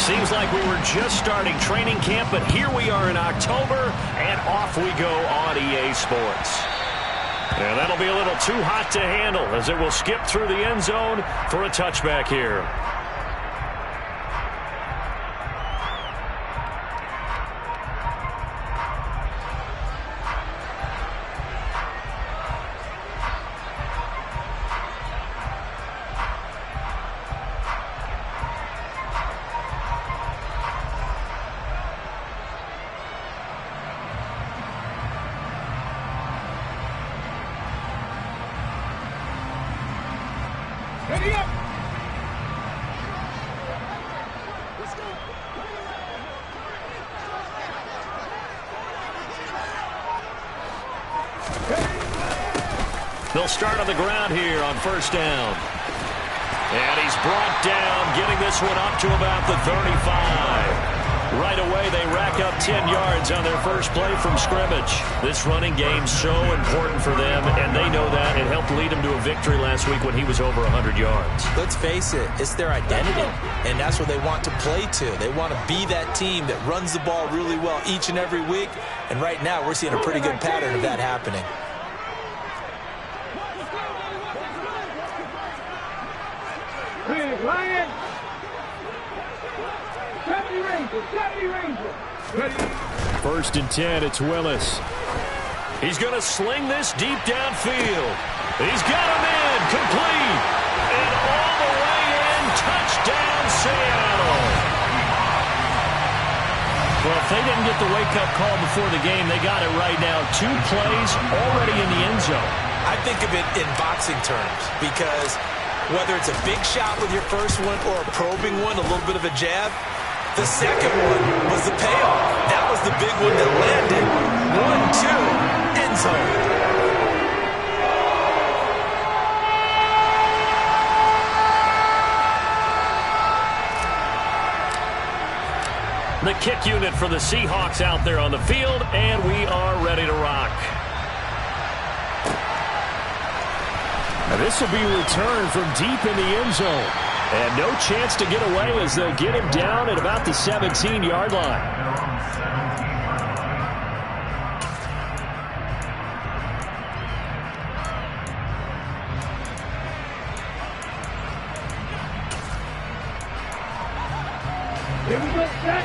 Seems like we were just starting training camp, but here we are in October, and off we go on EA Sports. And that'll be a little too hot to handle as it will skip through the end zone for a touchback here. Ready up! They'll start on the ground here on first down. And he's brought down, getting this one up to about the 35. Right away, they rack up 10 yards on their first play from scrimmage. This running game's so important for them, and they know that. It helped lead them to a victory last week when he was over 100 yards. Let's face it, it's their identity, and that's what they want to play to. They want to be that team that runs the ball really well each and every week, and right now we're seeing a pretty good pattern of that happening. Lion! Deputy Ranger! Deputy Ranger! Ready? First and 10, it's Willis. He's going to sling this deep downfield. He's got him in, complete. And all the way in, touchdown Seattle. Well, if they didn't get the wake-up call before the game, they got it right now. 2 plays already in the end zone. I think of it in boxing terms because whether it's a big shot with your first one or a probing one, a little bit of a jab, the second one was the payoff. That was the big one that landed. 1-2, end zone. The kick unit for the Seahawks out there on the field, and we are ready to rock. Now this will be returned from deep in the end zone. And no chance to get away as they'll get him down at about the 17-yard line. Here we go, set!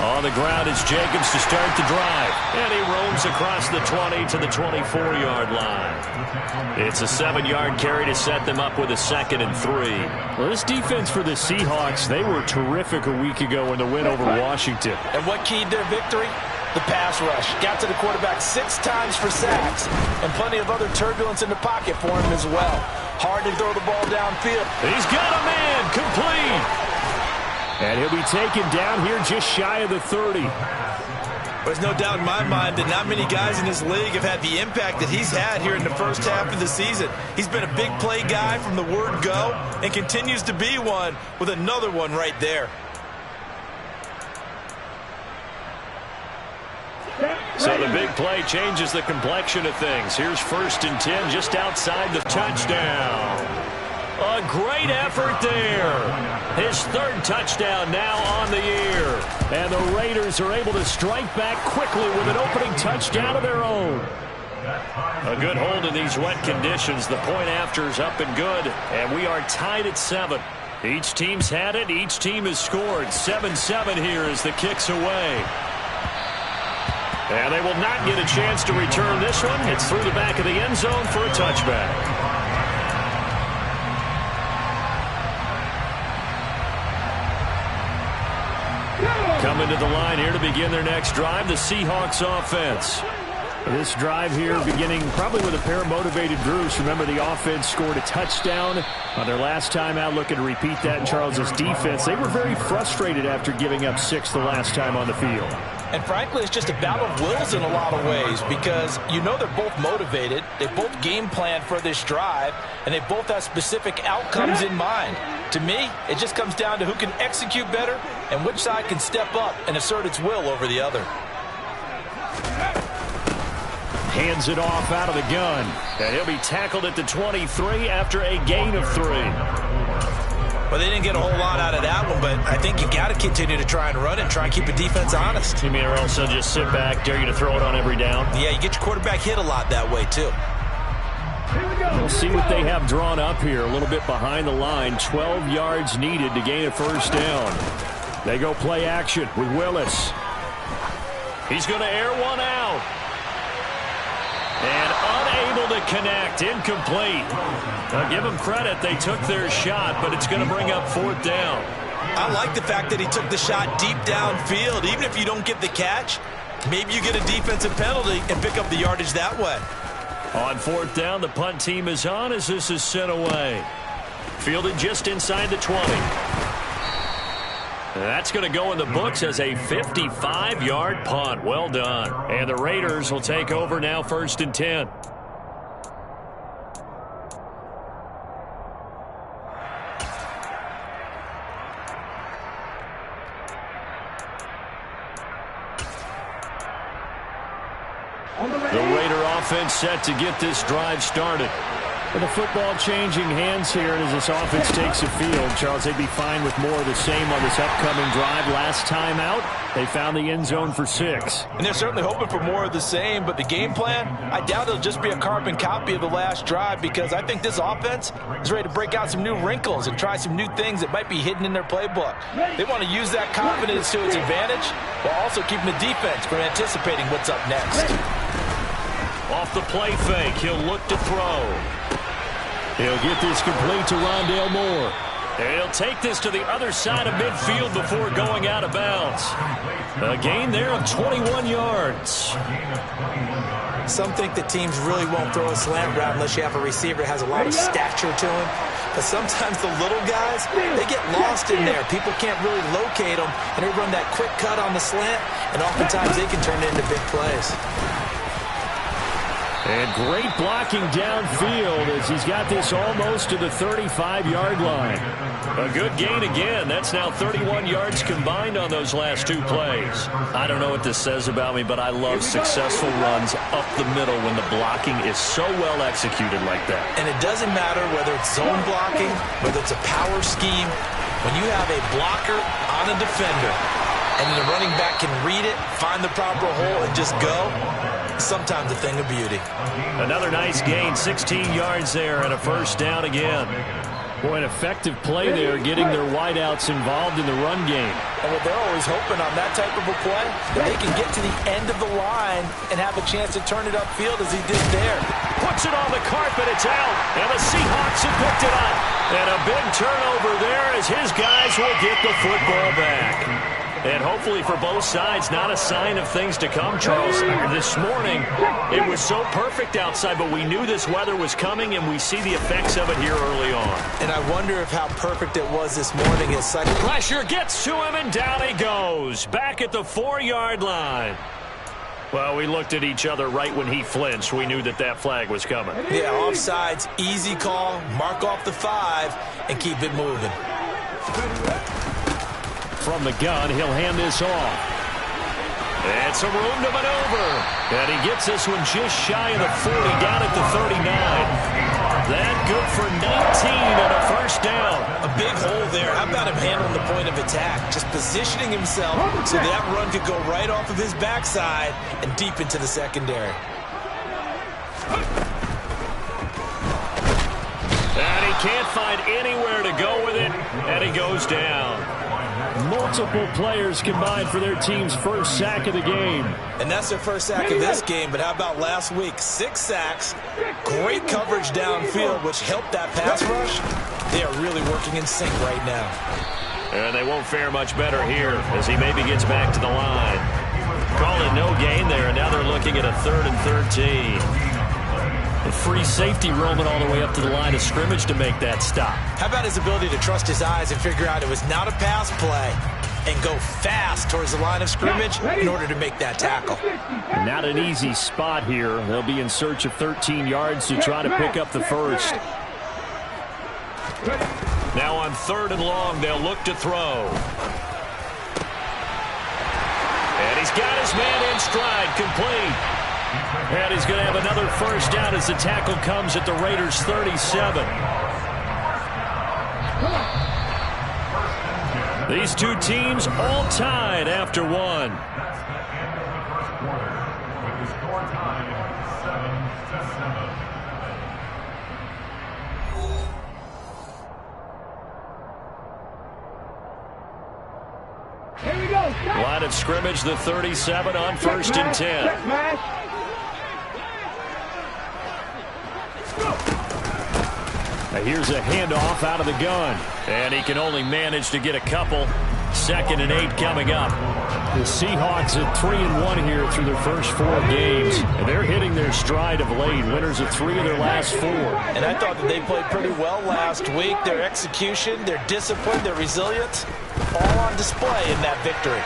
On the ground is Jacobs to start the drive. And he roams across the 20 to the 24-yard line. It's a 7-yard carry to set them up with a 2nd and 3. Well, this defense for the Seahawks, they were terrific a week ago in the win over Washington. And what keyed their victory? The pass rush. Got to the quarterback 6 times for sacks. And plenty of other turbulence in the pocket for him as well. Hard to throw the ball downfield. He's got a man complete. And he'll be taken down here just shy of the 30. There's no doubt in my mind that not many guys in this league have had the impact that he's had here in the first half of the season. He's been a big play guy from the word go and continues to be one with another one right there. So the big play changes the complexion of things. Here's 1st and 10 just outside the touchdown. A great effort there. His 3rd touchdown now on the year. And the Raiders are able to strike back quickly with an opening touchdown of their own. A good hold in these wet conditions. The point after is up and good. And we are tied at 7. Each team's had it. Each team has scored. 7-7 here as the kick's away. And they will not get a chance to return this one. It's through the back of the end zone for a touchback. Coming to the line here to begin their next drive, the Seahawks offense. This drive here beginning probably with a pair of motivated Bruce. Remember, the offense scored a touchdown on their last time out. Looking to repeat that in Charles's defense. They were very frustrated after giving up 6 the last time on the field. And frankly, it's just a battle of wills in a lot of ways because you know they're both motivated. They both game plan for this drive, and they both have specific outcomes in mind. To me, it just comes down to who can execute better and which side can step up and assert its will over the other. Hands it off out of the gun. And he'll be tackled at the 23 after a gain of 3. Well, they didn't get a whole lot out of that one, but I think you got to continue to try and run it and try and keep the defense honest. You mean or else they'll just sit back, dare you to throw it on every down? Yeah, you get your quarterback hit a lot that way, too. We'll see what they have drawn up here. A little bit behind the line. 12 yards needed to gain a first down. They go play action with Willis. He's going to air one out. And unable to connect. Incomplete. Now give them credit. They took their shot, but it's going to bring up 4th down. I like the fact that he took the shot deep downfield. Even if you don't get the catch, maybe you get a defensive penalty and pick up the yardage that way. On 4th down, the punt team is on as this is sent away. Fielded just inside the 20. That's going to go in the books as a 55-yard punt. Well done. And the Raiders will take over now 1st and 10. The Raider offense set to get this drive started. And the football changing hands here as this offense takes the field. Charles, they'd be fine with more of the same on this upcoming drive. Last time out, they found the end zone for 6. And they're certainly hoping for more of the same, but the game plan, I doubt it'll just be a carbon copy of the last drive because I think this offense is ready to break out some new wrinkles and try some new things that might be hidden in their playbook. They want to use that confidence to its advantage while also keeping the defense from anticipating what's up next. Off the play fake, he'll look to throw. He'll get this complete to Rondale Moore. And he'll take this to the other side of midfield before going out of bounds. A gain there of 21 yards. Some think that teams really won't throw a slant route unless you have a receiver that has a lot of stature to him. But sometimes the little guys, they get lost in there. People can't really locate them, and they run that quick cut on the slant, and oftentimes they can turn it into big plays. And great blocking downfield as he's got this almost to the 35-yard line. A good gain again. That's now 31 yards combined on those last 2 plays. I don't know what this says about me, but I love successful runs up the middle when the blocking is so well executed like that. And it doesn't matter whether it's zone blocking, whether it's a power scheme. When you have a blocker on a defender and the running back can read it, find the proper hole, and just go, sometimes a thing of beauty. Another nice gain, 16 yards there, and a first down again. Boy, an effective play there, getting their wideouts involved in the run game. And what they're always hoping on that type of a play, that they can get to the end of the line and have a chance to turn it upfield as he did there. Puts it on the carpet, it's out, and the Seahawks have picked it up. And a big turnover there as his guys will get the football back. And hopefully for both sides, not a sign of things to come, Charles. This morning, it was so perfect outside, but we knew this weather was coming, and we see the effects of it here early on. And I wonder if how perfect it was this morning. Pressure gets to him, and down he goes. Back at the 4-yard line. Well, we looked at each other right when he flinched. We knew that that flag was coming. Yeah, offsides, easy call, mark off the 5, and keep it moving. From the gun, he'll hand this off. And some room to maneuver. And he gets this one just shy of the 40, down at the 39. That good for 19 and a first down. A big hole there. How about him handling the point of attack? Just positioning himself so that run could go right off of his backside and deep into the secondary. And he can't find anywhere to go with it, and he goes down. Multiple players combined for their team's first sack of the game. And that's their first sack of this game, but how about last week? 6 sacks, great coverage downfield, which helped that pass rush. They are really working in sync right now. And they won't fare much better here as he maybe gets back to the line. Call it no gain there, and now they're looking at a 3rd and 13. A free safety roaming all the way up to the line of scrimmage to make that stop. How about his ability to trust his eyes and figure out it was not a pass play and go fast towards the line of scrimmage in order to make that tackle. Not an easy spot here. They'll be in search of 13 yards to try to pick up the first. Now on 3rd and long, they'll look to throw. And he's got his man in stride, complete. And he's going to have another first down as the tackle comes at the Raiders' 37. These two teams all tied after one. Here we go. Line of scrimmage, the 37 on first and 10. Now here's a handoff out of the gun. And he can only manage to get a couple. 2nd and 8 coming up. The Seahawks at 3-1 here through their first 4 games. And they're hitting their stride of late. Winners of 3 of their last 4. And I thought that they played pretty well last week. Their execution, their discipline, their resilience, all on display in that victory.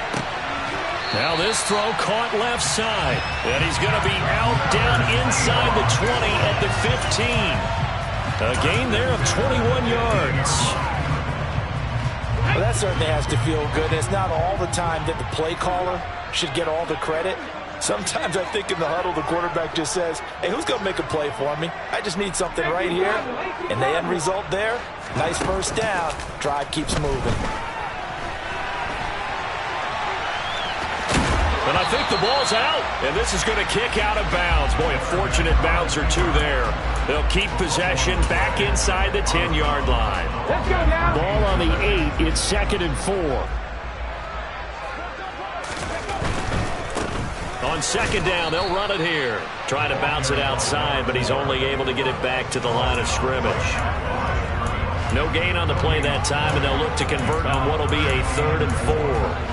Now this throw caught left side. And he's going to be out down inside the 20 at the 15. A gain there of 21 yards. Well, that certainly has to feel good. It's not all the time that the play caller should get all the credit. Sometimes I think in the huddle, the quarterback just says, hey, who's going to make a play for me? I just need something right here. And the end result there, nice first down. Drive keeps moving. And I think the ball's out. And this is going to kick out of bounds. Boy, a fortunate bounce or two there. They'll keep possession back inside the 10-yard line. Let's go now. Ball on the 8. It's 2nd and 4. On 2nd down, they'll run it here. Trying to bounce it outside, but he's only able to get it back to the line of scrimmage. No gain on the play that time, and they'll look to convert on what will be a 3rd and 4.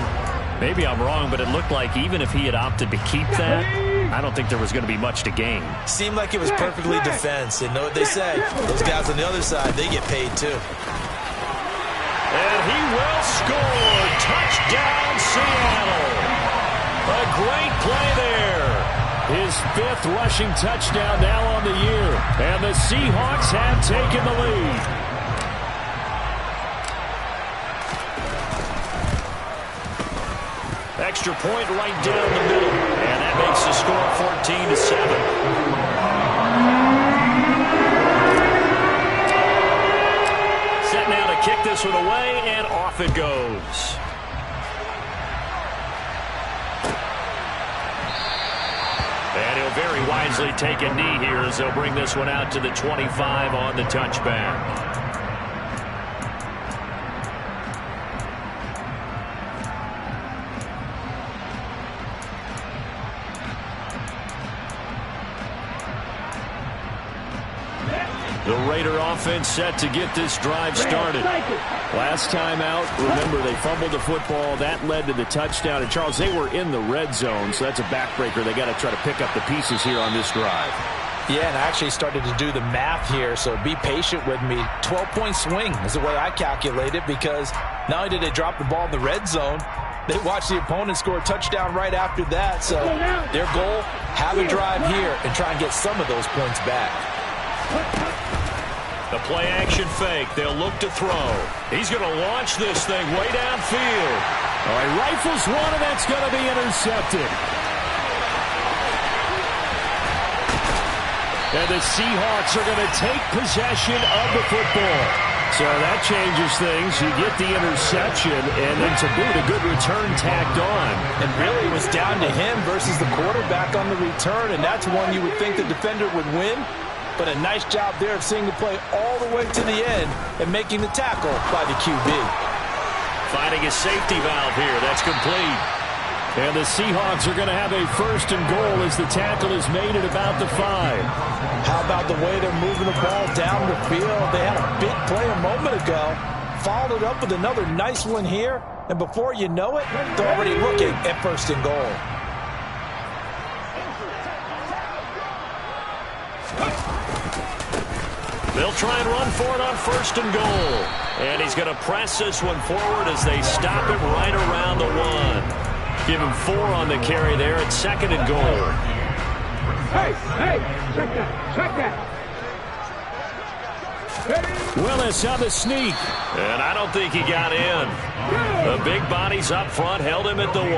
Maybe I'm wrong, but it looked like even if he had opted to keep that, I don't think there was going to be much to gain. Seemed like it was perfectly defense. And know what they say, those guys on the other side, they get paid too. And he will score. Touchdown, Seattle. A great play there. His 5th rushing touchdown now on the year. And the Seahawks have taken the lead. Extra point right down the middle. And that makes the score 14-7. Set now to kick this one away, and off it goes. And he'll very wisely take a knee here as they'll bring this one out to the 25 on the touchback. The Raider offense set to get this drive started. Last time out, remember, they fumbled the football. That led to the touchdown. And, Charles, they were in the red zone, so that's a backbreaker. They got to try to pick up the pieces here on this drive. Yeah, and I actually started to do the math here, so be patient with me. 12-point swing is the way I calculate it, because not only did they drop the ball in the red zone, they watched the opponent score a touchdown right after that. So their goal, have a drive here and try and get some of those points back. The play-action fake. They'll look to throw. He's going to launch this thing way downfield. All right, rifles one, and that's going to be intercepted. And the Seahawks are going to take possession of the football. So that changes things. You get the interception, and then to boot, a good return tacked on. And really, it was down to him versus the quarterback on the return, and that's one you would think the defender would win. But a nice job there of seeing the play all the way to the end and making the tackle by the QB. Finding a safety valve here. That's complete. And the Seahawks are going to have a 1st and goal as the tackle is made at about the 5. How about the way they're moving the ball down the field? They had a big play a moment ago. Followed it up with another nice one here. And before you know it, they're already looking at 1st and goal. They'll try and run for it on 1st and goal. And he's going to press this one forward as they stop it right around the 1. Give him 4 on the carry there at 2nd and goal. Hey, check that. Willis on the sneak. And I don't think he got in. The big bodies up front held him at the 1.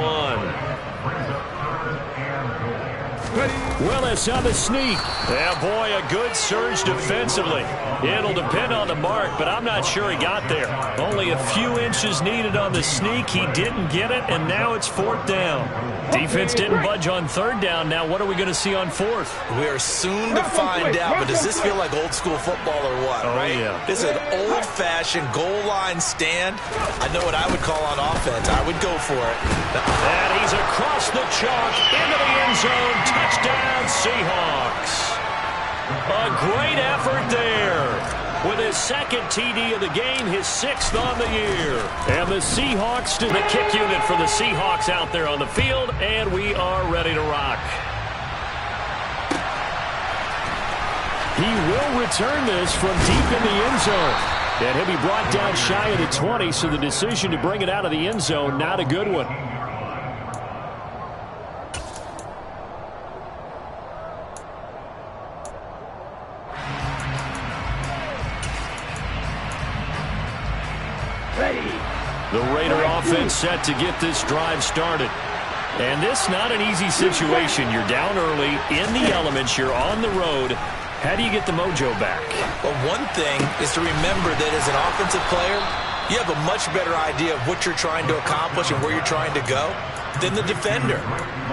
Willis on the sneak. Yeah, boy, a good surge defensively. It'll depend on the mark, but I'm not sure he got there. Only a few inches needed on the sneak. He didn't get it, and now it's 4th down. Defense didn't budge on 3rd down. Now what are we going to see on 4th? We are soon to find out, but does this feel like old school football or what, right? Yeah. This is an old-fashioned goal line stand. I know what I would call on offense. I would go for it. And he's across the chalk into the end zone. Touchdown, Seahawks. A great effort there. With his 2nd TD of the game, his 6th on the year. And the Seahawks, the kick unit for the Seahawks out there on the field, and we are ready to rock. He will return this from deep in the end zone. And he'll be brought down shy of the 20, so the decision to bring it out of the end zone, not a good one. The Raider offense set to get this drive started. And this not an easy situation. You're down early, in the elements, you're on the road. How do you get the mojo back? Well, one thing is to remember that as an offensive player, you have a much better idea of what you're trying to accomplish and where you're trying to go than the defender.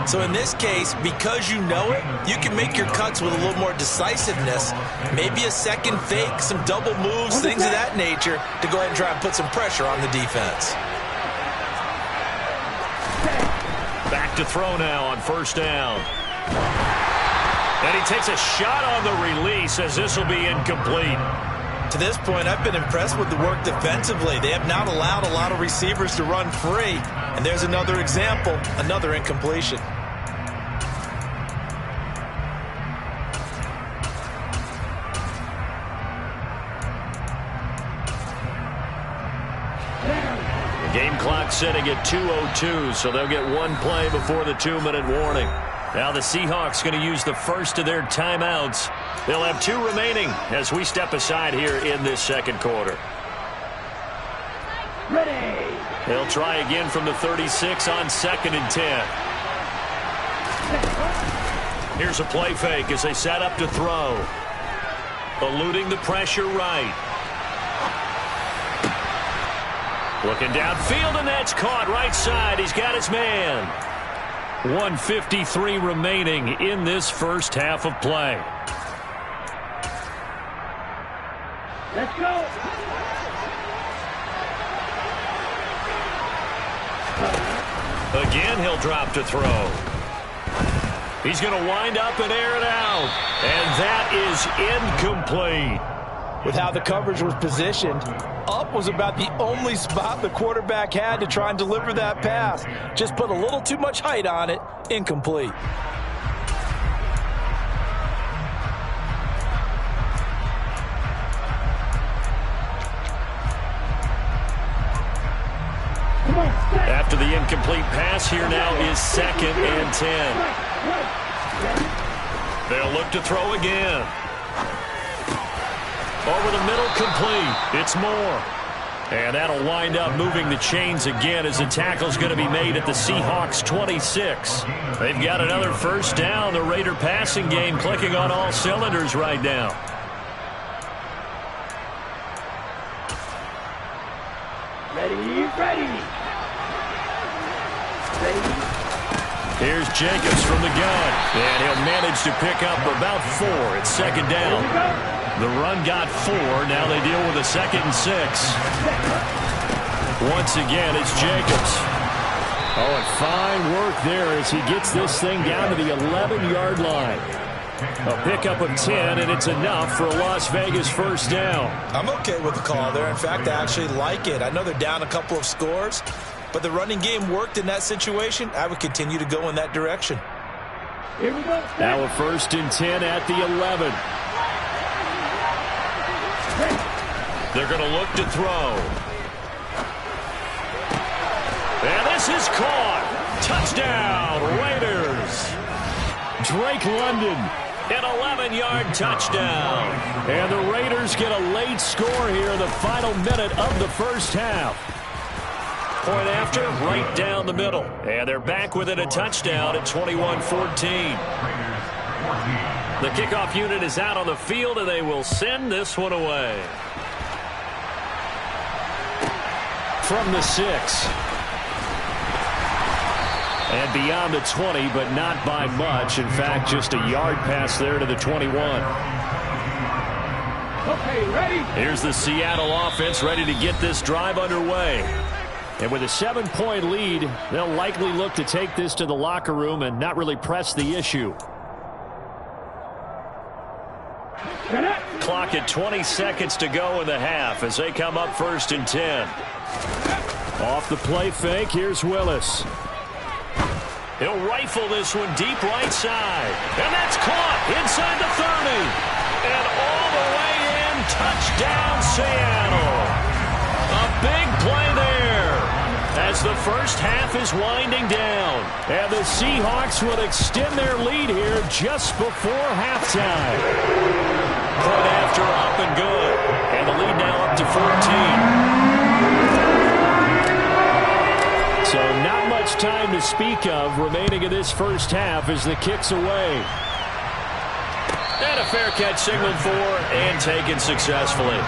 So in this case, because you know it, you can make your cuts with a little more decisiveness, maybe a second fake, some double moves, things of that nature, to go ahead and try and put some pressure on the defense. Back to throw now on 1st down. And he takes a shot on the release as this will be incomplete. To this point, I've been impressed with the work defensively. They have not allowed a lot of receivers to run free. And there's another example, another incompletion. The game clock setting at 2:02, so they'll get one play before the 2-minute warning. Now the Seahawks going to use the first of their timeouts. They'll have 2 remaining as we step aside here in this 2nd quarter. Ready. They'll try again from the 36 on 2nd and 10. Here's a play fake as they set up to throw. Eluding the pressure right. Looking downfield, and that's caught right side. He's got his man. 1:53 remaining in this first half of play. Let's go. Again, he'll drop to throw. He's going to wind up and air it out. And that is incomplete. With how the coverage was positioned, up was about the only spot the quarterback had to try and deliver that pass. Just put a little too much height on it. Incomplete. After the incomplete pass, here now is 2nd and 10. They'll look to throw again. Over the middle, complete. It's Moore. And that'll wind up moving the chains again as the tackle's going to be made at the Seahawks 26. They've got another 1st down. The Raider passing game clicking on all cylinders right now. Ready. Here's Jacobs from the gun. And he'll manage to pick up about 4. It's 2nd down. The run got 4. Now they deal with a 2nd and 6. Once again, it's Jacobs. Oh, and fine work there as he gets this thing down to the 11-yard line. A pickup of 10, and it's enough for a Las Vegas 1st down. I'm okay with the call there. In fact, I actually like it. I know they're down a couple of scores, but the running game worked in that situation. I would continue to go in that direction. Here we go. Now a 1st and 10 at the 11. They're going to look to throw. And this is caught. Touchdown, Raiders. Drake London, an 11-yard touchdown. And the Raiders get a late score here in the final minute of the 1st half. Point after, right down the middle. And they're back within a touchdown at 21-14. The kickoff unit is out on the field, and they will send this one away. From the 6. And beyond the 20, but not by much. In fact, just a yard pass there to the 21. Okay, ready? Here's the Seattle offense ready to get this drive underway. And with a 7-point lead, they'll likely look to take this to the locker room and not really press the issue. Clock at 20 seconds to go in the half as they come up 1st and 10. Off the play fake, here's Willis. He'll rifle this one deep right side. And that's caught inside the 30. And all the way in, touchdown Seattle. A big play there as the first half is winding down. And the Seahawks will extend their lead here just before halftime. Point after up and good. And the lead now up to 14. So not much time to speak of remaining in this first half as the kick's away. And a fair catch signaled for and taken successfully.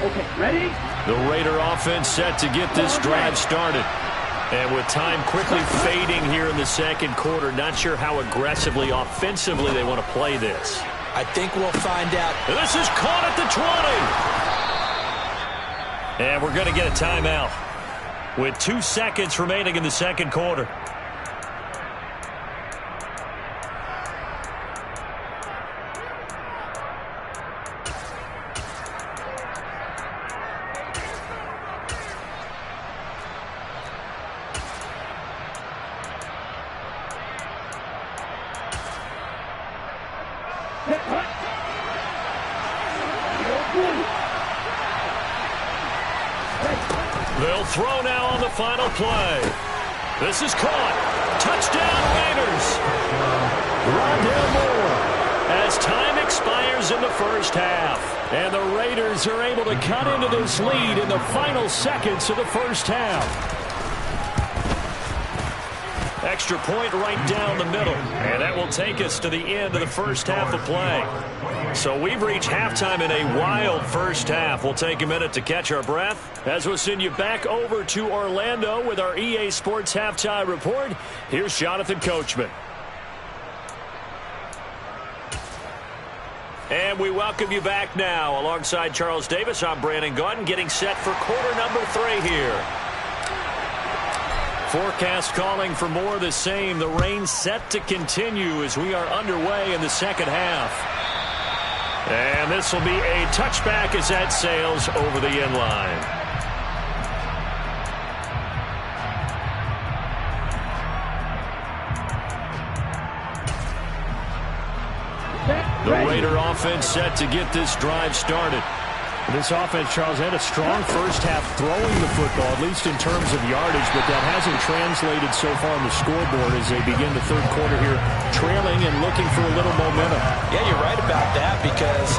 Okay, ready? The Raider offense set to get this drive started. And with time quickly fading here in the second quarter, not sure how aggressively, offensively they want to play this. I think we'll find out. This is caught at the 20. And we're going to get a timeout with 2 seconds remaining in the second quarter. They'll throw now on the final play. This is caught. Touchdown Raiders. Rondale Moore as time expires in the first half. And the Raiders are able to cut into this lead in the final seconds of the first half. Extra point right down the middle. And that will take us to the end of the first half of play. So we've reached halftime in a wild first half. We'll take a minute to catch our breath as we'll send you back over to Orlando with our EA Sports Halftime Report. Here's Jonathan Coachman. And we welcome you back now. Alongside Charles Davis, I'm Brandon Gunn, getting set for quarter number 3 here. Forecast calling for more of the same. The rain set to continue as we are underway in the second half. And this will be a touchback as that sails over the end line. The Raider offense set to get this drive started. This offense, Charles, had a strong first half throwing the football, at least in terms of yardage, but that hasn't translated so far on the scoreboard as they begin the third quarter here, trailing and looking for a little momentum. Yeah, you're right about that because,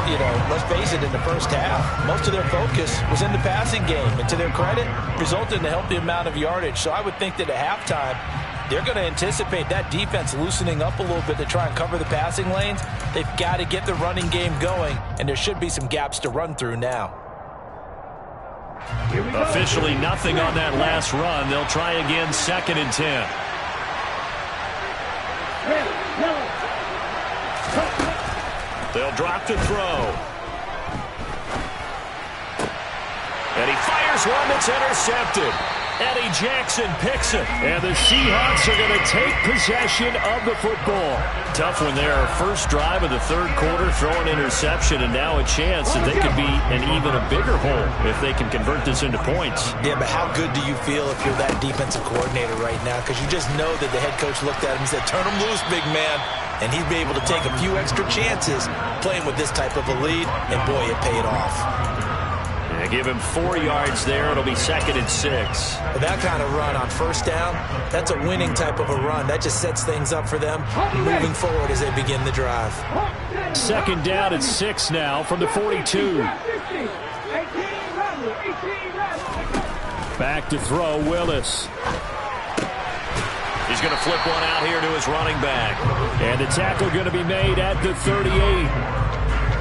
let's face it, in the first half, most of their focus was in the passing game. And to their credit, resulted in a healthy amount of yardage. So I would think that at halftime, they're going to anticipate that defense loosening up a little bit to try and cover the passing lanes. They've got to get the running game going, and there should be some gaps to run through now. Officially nothing on that last run. They'll try again 2nd and 10. They'll drop to throw. And he fires one that's intercepted. Eddie Jackson picks it. And the Seahawks are going to take possession of the football. Tough one there. First drive of the third quarter, throw an interception, and now a chance that they could be in even a bigger hole if they can convert this into points. Yeah, but how good do you feel if you're that defensive coordinator right now? Because you just know that the head coach looked at him and said, turn him loose, big man. And he'd be able to take a few extra chances playing with this type of a lead, and boy, it paid off. And give him 4 yards there. It'll be 2nd and 6. That kind of run on first down, that's a winning type of a run. That just sets things up for them moving forward as they begin the drive. 2nd down and 6 now from the 42. Back to throw, Willis. He's going to flip one out here to his running back. And the tackle going to be made at the 38.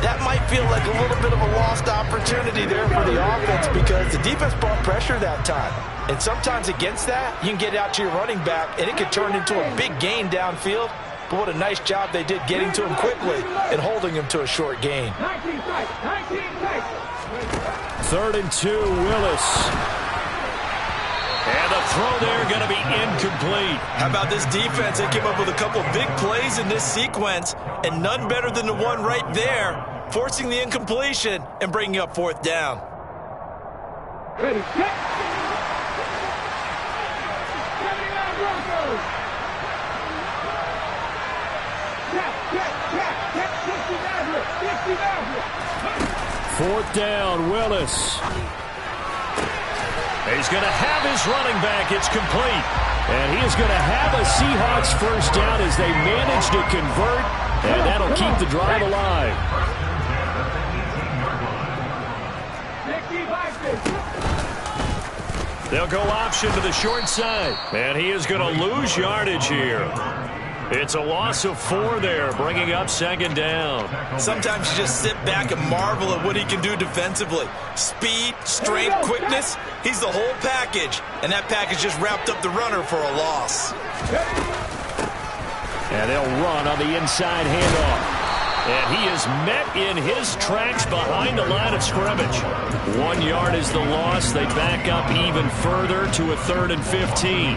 That might feel like a little bit of a lost opportunity there for the offense because the defense brought pressure that time. And sometimes against that, you can get out to your running back, and it could turn into a big gain downfield. But what a nice job they did getting to him quickly and holding him to a short gain. 3rd and 2, Willis. And the throw there going to be incomplete. How about this defense? They came up with a couple big plays in this sequence, and none better than the one right there, forcing the incompletion and bringing up 4th down. Ready, set. Fourth down, Willis. He's going to have his running back. It's complete. And he is going to have a Seahawks first down as they manage to convert. And that'll keep the drive alive. They'll go option to the short side. And he is going to lose yardage here. It's a loss of 4 there, bringing up 2nd down. Sometimes you just sit back and marvel at what he can do defensively. Speed, strength, quickness, he's the whole package. And that package just wrapped up the runner for a loss. And they'll run on the inside handoff. And he is met in his tracks behind the line of scrimmage. 1 yard is the loss. They back up even further to a 3rd and 15.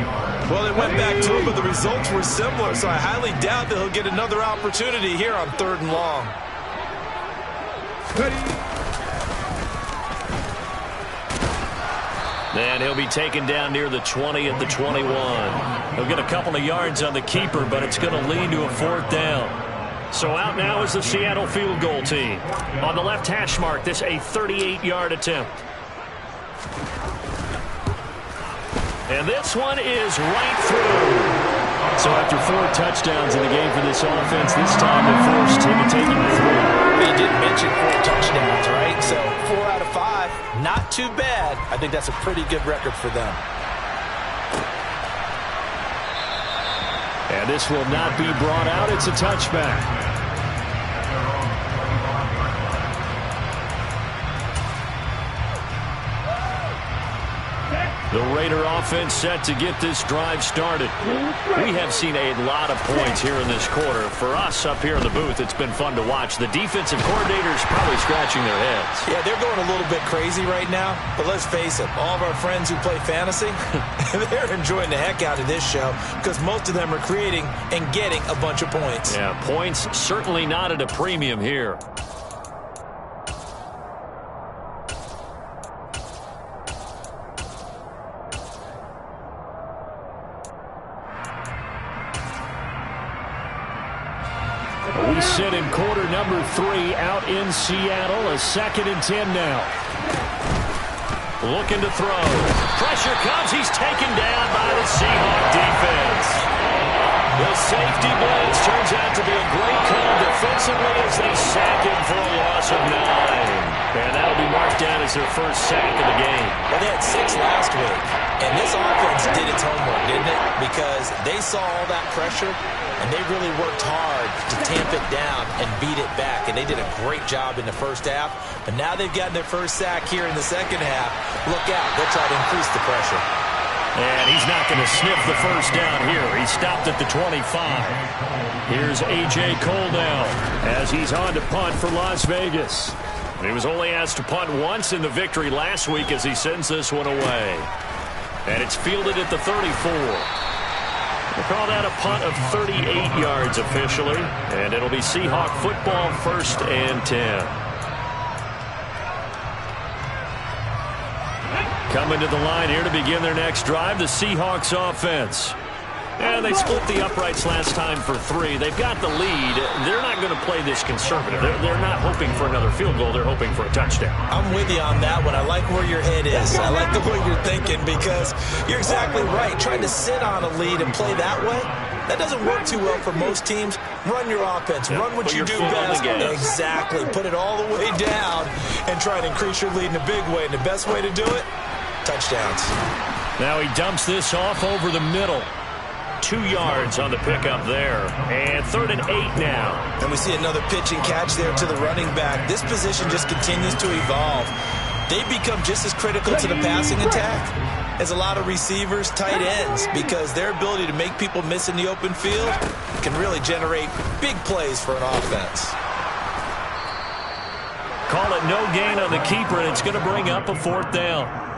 Well, they went back to him, but the results were similar, so I highly doubt that he'll get another opportunity here on 3rd and long. Then he'll be taken down near the 20 at the 21. He'll get a couple of yards on the keeper, but it's going to lead to a 4th down. So out now is the Seattle field goal team. On the left hash mark, this a 38-yard attempt. And this one is right through. So after 4 touchdowns in the game for this offense, this time they forced him to take it to 3. They did mention 4 touchdowns, right? So 4 out of 5, not too bad. I think that's a pretty good record for them. And this will not be brought out. It's a touchback. The Raider offense set to get this drive started. We have seen a lot of points here in this quarter. For us up here in the booth, it's been fun to watch. The defensive coordinators probably scratching their heads. Yeah, they're going a little bit crazy right now. But let's face it, all of our friends who play fantasy, they're enjoying the heck out of this show because most of them are creating and getting a bunch of points. Yeah, points certainly not at a premium here. We sit in quarter number 3 out in Seattle. A 2nd and 10 now. Looking to throw. Pressure comes. He's taken down by the Seahawk defense. The safety blitz turns out to be a great call defensively as they sack him for a loss of 9. And that'll be marked down as their first sack of the game. Well, they had 6 last week. And this offense did its homework, didn't it? Because they saw all that pressure, and they really worked hard to tamp it down and beat it back. And they did a great job in the first half. But now they've gotten their first sack here in the second half. Look out. They'll try to increase the pressure. And he's not going to sniff the first down here. He stopped at the 25. Here's A.J. Cole now as he's on to punt for Las Vegas. And he was only asked to punt once in the victory last week as he sends this one away. And it's fielded at the 34. We'll call that a punt of 38 yards officially. And it'll be Seahawk football, 1st and 10. Coming to the line here to begin their next drive, the Seahawks offense. And they split the uprights last time for 3. They've got the lead. They're not going to play this conservative. They're not hoping for another field goal. They're hoping for a touchdown. I'm with you on that one. I like where your head is. I like the way you're thinking because you're exactly right. Trying to sit on a lead and play that way, that doesn't work too well for most teams. Run your offense. Run what you do best. Exactly. Put it all the way down and try to increase your lead in a big way. And the best way to do it, touchdowns. Now he dumps this off over the middle. 2 yards on the pickup there. And 3rd and 8 now. And we see another pitch and catch there to the running back. This position just continues to evolve. They become just as critical to the passing attack as a lot of receivers, tight ends, because their ability to make people miss in the open field can really generate big plays for an offense. Call it no gain on the keeper, and it's going to bring up a 4th down.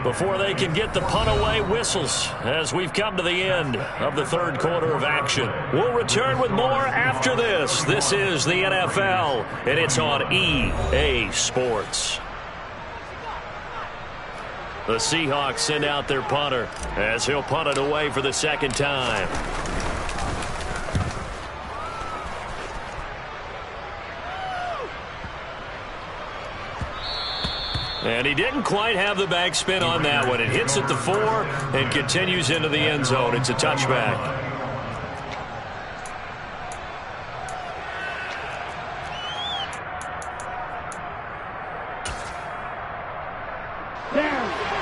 Before they can get the punt away, whistles as we've come to the end of the 3rd quarter of action. We'll return with more after this. This is the NFL, and it's on EA Sports. The Seahawks send out their punter as he'll punt it away for the 2nd time. And he didn't quite have the backspin on that one. It hits at the 4 and continues into the end zone. It's a touchback.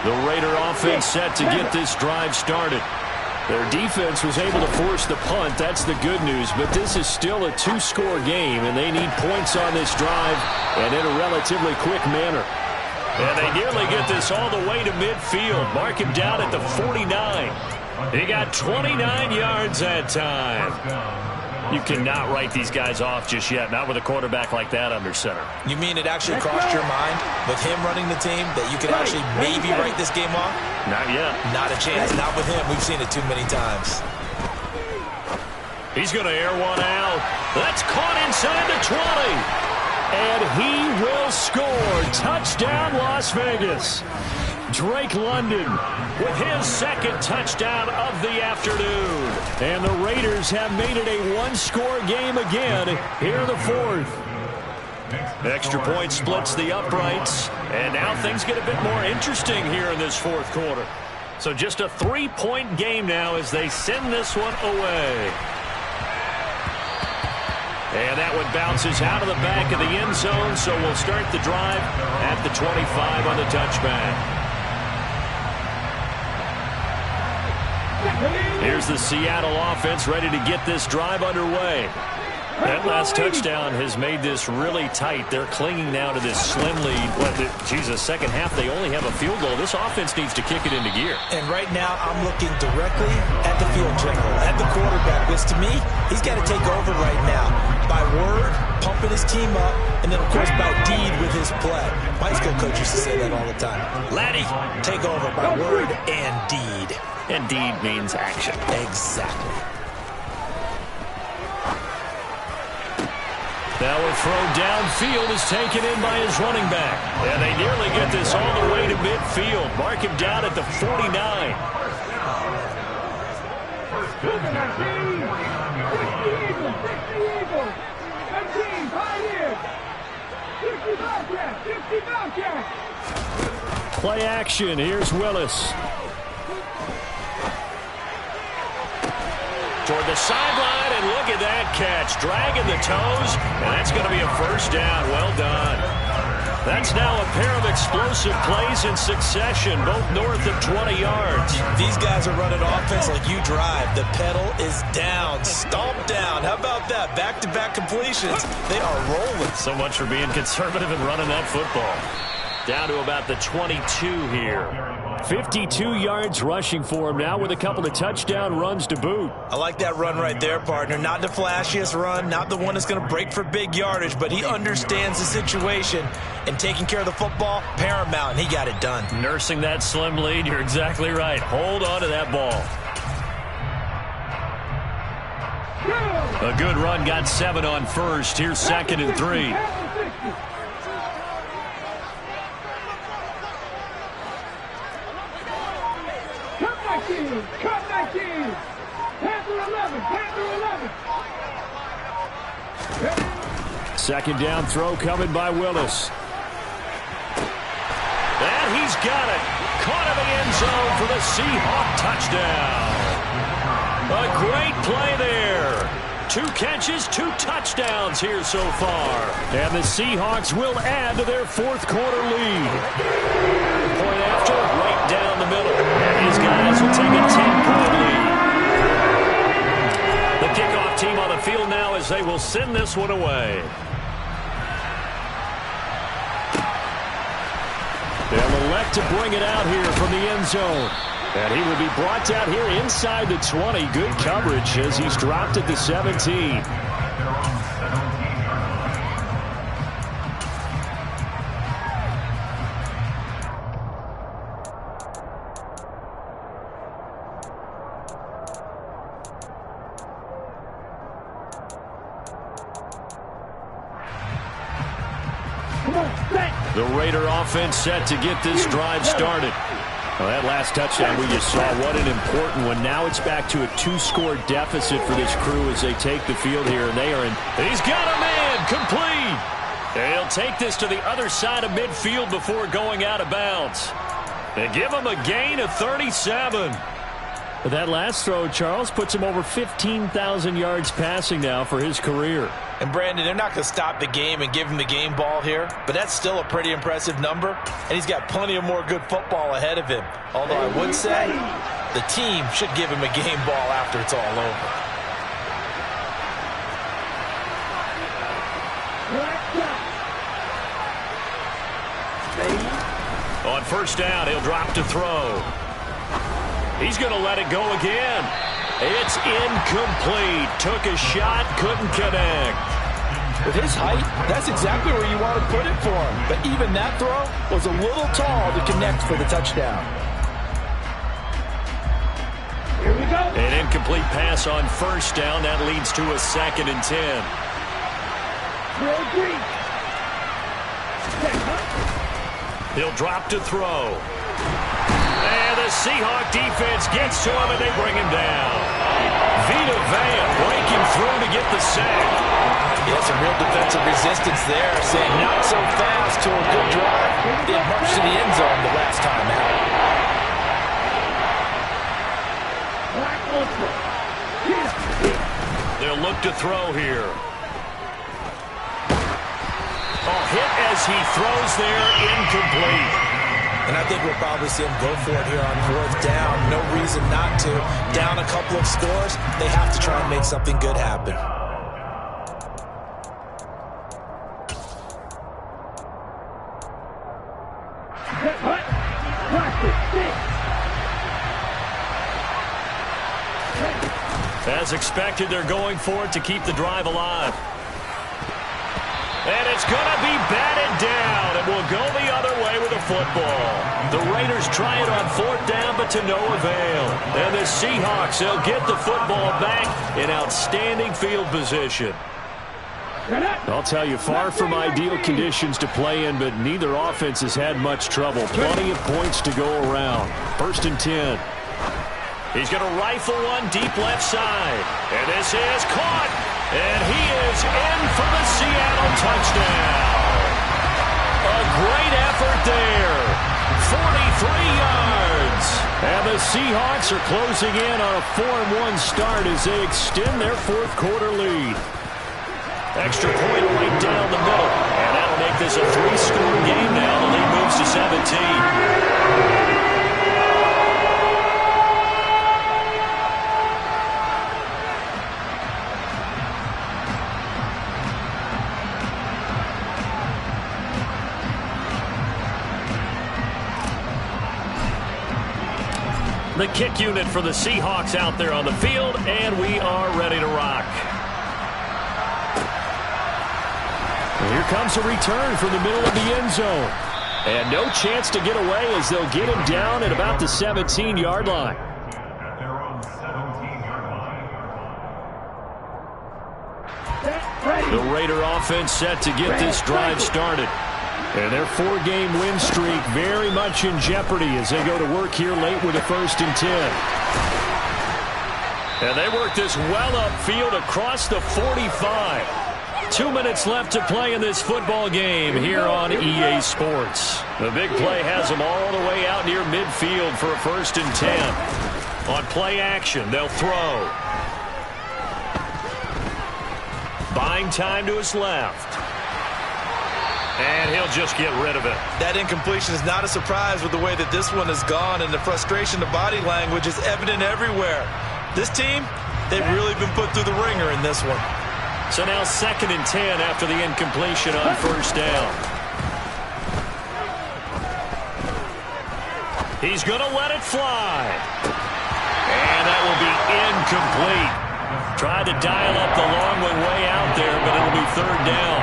The Raider offense set to get this drive started. Their defense was able to force the punt. That's the good news. But this is still a 2-score game, and they need points on this drive and in a relatively quick manner. And they nearly get this all the way to midfield. Mark him down at the 49. He got 29 yards that time. You cannot write these guys off just yet, not with a quarterback like that under center. You mean it actually crossed your mind with him running the team that you could actually maybe write this game off? Not yet. Not a chance. Not with him. We've seen it too many times. He's going to air one out. That's caught inside the 20. And he will score. Touchdown, Las Vegas. Drake London with his 2nd touchdown of the afternoon. And the Raiders have made it a 1-score game again here in the 4th. Extra point splits the uprights. And now things get a bit more interesting here in this 4th quarter. So just a 3-point game now as they send this one away. And that one bounces out of the back of the end zone, so we'll start the drive at the 25 on the touchback. Here's the Seattle offense ready to get this drive underway. That last touchdown has made this really tight. They're clinging now to this slim lead. Jesus, 2nd half, they only have a field goal. This offense needs to kick it into gear. And right now, I'm looking directly at the field general, at the quarterback, because to me, he's got to take over right now. By word, pumping his team up, and then, of course, by deed with his play. My school coach used to say that all the time. Laddie, take over by word and deed. And deed means action. Exactly. Now a throw downfield is taken in by his running back. And they nearly get this all the way to midfield. Mark him down at the 49. Play action. Here's Willis. Toward the sideline, and look at that catch. Dragging the toes, and that's going to be a 1st down. Well done. That's now a pair of explosive plays in succession, both north of 20 yards. These guys are running offense like you drive. The pedal is down, stomp down. How about that? Back-to-back completions. They are rolling. So much for being conservative and running that football. Down to about the 22 here. 52 yards rushing for him now with a couple of touchdown runs to boot. I like that run right there, partner. Not the flashiest run, not the one that's going to break for big yardage, but he understands the situation, and taking care of the football, paramount, and he got it done. Nursing that slim lead, you're exactly right. Hold on to that ball. A good run, got 7 on first. Here's 2nd and 3. in. Come back in. Panther 11. Panther 11. Second down throw coming by Willis. And he's got it. Caught in the end zone for the Seahawk touchdown. A great play there. 2 catches, 2 touchdowns here so far. And the Seahawks will add to their fourth quarter lead. Point after, right down the middle. And these guys will take a 10-point lead. The kickoff team on the field now as they will send this one away. They'll elect to bring it out here from the end zone. And he will be brought down here inside the 20. Good coverage as he's dropped at the 17. The Raider offense set to get this drive started. Well, that last touchdown we just saw, what an important one. Now it's back to a 2-score deficit for this crew as they take the field here. And they are in. He's got a man complete. They'll take this to the other side of midfield before going out of bounds. They give him a gain of 37. But that last throw, Charles, puts him over 15,000 yards passing now for his career. And, Brandon, they're not going to stop the game and give him the game ball here, but that's still a pretty impressive number, and he's got plenty of more good football ahead of him. Although I would say the team should give him a game ball after it's all over. On first down, he'll drop to throw. He's going to let it go again. It's incomplete. Took a shot, couldn't connect. With his height, that's exactly where you want to put it for him. But even that throw was a little tall to connect for the touchdown. Here we go. An incomplete pass on first down. That leads to a 2nd and 10. Real green. He'll drop to throw. And the Seahawk defense gets to him, and they bring him down. Vita Vea breaking through to get the sack. Yeah, some real defensive resistance there, saying not so fast to a good drive. They marched to the end zone the last time out. They'll look to throw here. Oh, hit as he throws there, incomplete. And I think we'll probably see him go for it here on 4th down. No reason not to. Down a couple of scores, they have to try and make something good happen. As expected, they're going for it to keep the drive alive. And it's going to be batted down, and we'll go the other way with the football. The Raiders try it on 4th down, but to no avail. And the Seahawks, they'll get the football back in outstanding field position. I'll tell you, far from ideal conditions to play in, but neither offense has had much trouble. Plenty of points to go around. 1st and 10. He's going to rifle one deep left side. And this is caught. And he is in for the Seattle touchdown. A great effort there. 43 yards. And the Seahawks are closing in on a 4-1 start as they extend their fourth quarter lead. Extra point right down the middle. And that'll make this a 3-score game now. The lead moves to 17. The kick unit for the Seahawks out there on the field, and we are ready to rock. And here comes a return from the middle of the end zone. And no chance to get away as they'll get him down at about the 17-yard line. The Raider offense set to get this drive started. And their 4-game win streak very much in jeopardy as they go to work here late with a 1st and 10. And they work this well upfield across the 45. 2 minutes left to play in this football game here on EA Sports. The big play has them all the way out near midfield for a 1st and 10. On play action, they'll throw. Buying time to his left. And he'll just get rid of it. That incompletion is not a surprise with the way that this one has gone, and the frustration, the body language is evident everywhere. This team, they've really been put through the ringer in this one. So now 2nd and 10 after the incompletion on 1st down. He's going to let it fly. And that will be incomplete. Tried to dial up the long one way out there, but it'll be 3rd down.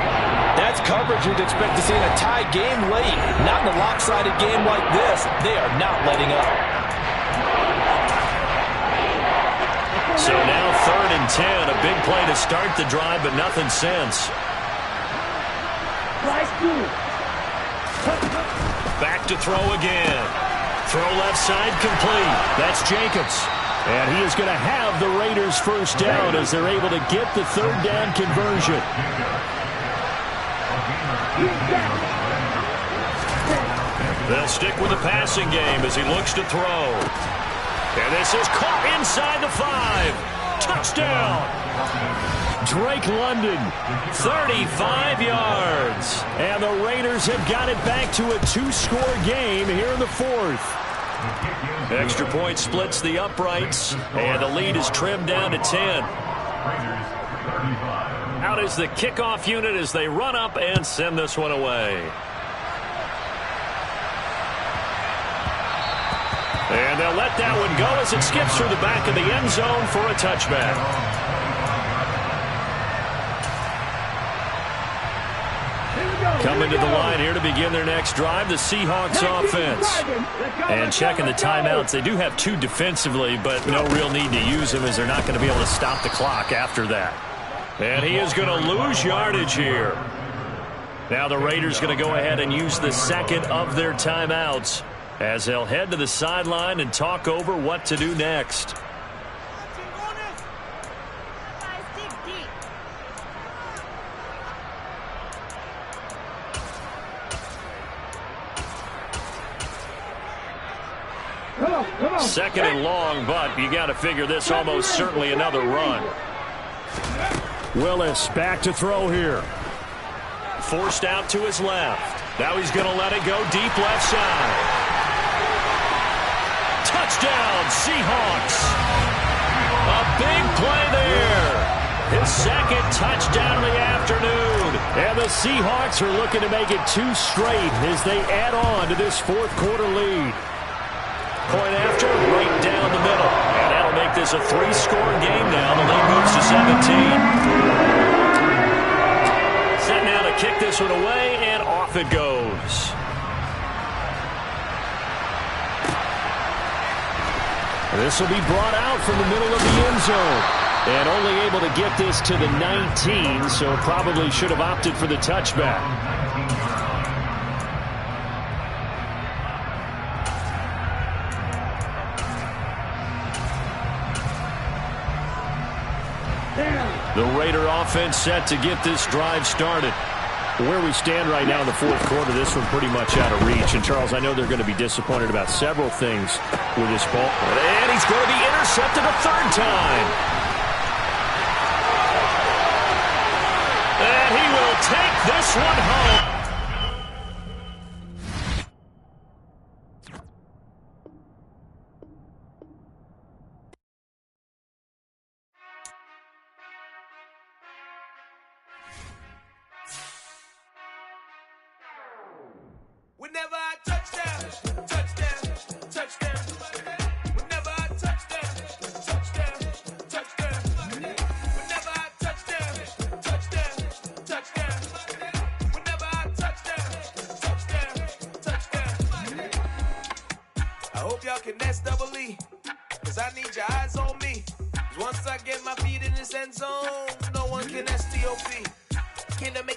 That's coverage you'd expect to see in a tie game late. Not in a lopsided game like this. They are not letting up. So now 3rd and 10. A big play to start the drive, but nothing since. Back to throw again. Throw left side complete. That's Jacobs. And he is going to have the Raiders 1st down as they're able to get the 3rd down conversion. They'll stick with the passing game as he looks to throw. And this is caught inside the 5. Touchdown. Drake London, 35 yards. And the Raiders have got it back to a 2-score game here in the 4th. Extra point splits the uprights, and the lead is trimmed down to 10. Out is the kickoff unit as they run up and send this one away. And they'll let that one go as it skips through the back of the end zone for a touchback. Coming to the line here to begin their next drive, the Seahawks offense. And checking the timeouts, they do have 2 defensively, but no real need to use them as they're not going to be able to stop the clock after that. And he is going to lose yardage here. Now the Raiders going to go ahead and use the 2nd of their timeouts as they'll head to the sideline and talk over what to do next. Second and long, but you got to figure this almost certainly another run. Willis back to throw here. Forced out to his left. Now he's going to let it go deep left side. Touchdown, Seahawks. A big play there. His 2nd touchdown of the afternoon. And the Seahawks are looking to make it 2 straight as they add on to this 4th quarter lead. Point after, right down the middle. And that'll make this a 3-score game now. The lead moves to 17. Set now to kick this one away, and off it goes. This will be brought out from the middle of the end zone. And only able to get this to the 19, so probably should have opted for the touchback. The Raider offense set to get this drive started. Where we stand right now in the 4th quarter, this one pretty much out of reach. And, Charles, I know they're going to be disappointed about several things with this ball. And he's going to be intercepted a 3rd time. And he will take this one home. Whenever I touchdown, touchdown, touchdown. Whenever I touchdown, touchdown, touchdown. Whenever I touchdown, touchdown, touchdown. Whenever I touchdown, touchdown, touchdown. I hope y'all can nest double E, 'cause I need your eyes on me. 'Cause once I get my feet in this end zone, no one can STOP. Can I make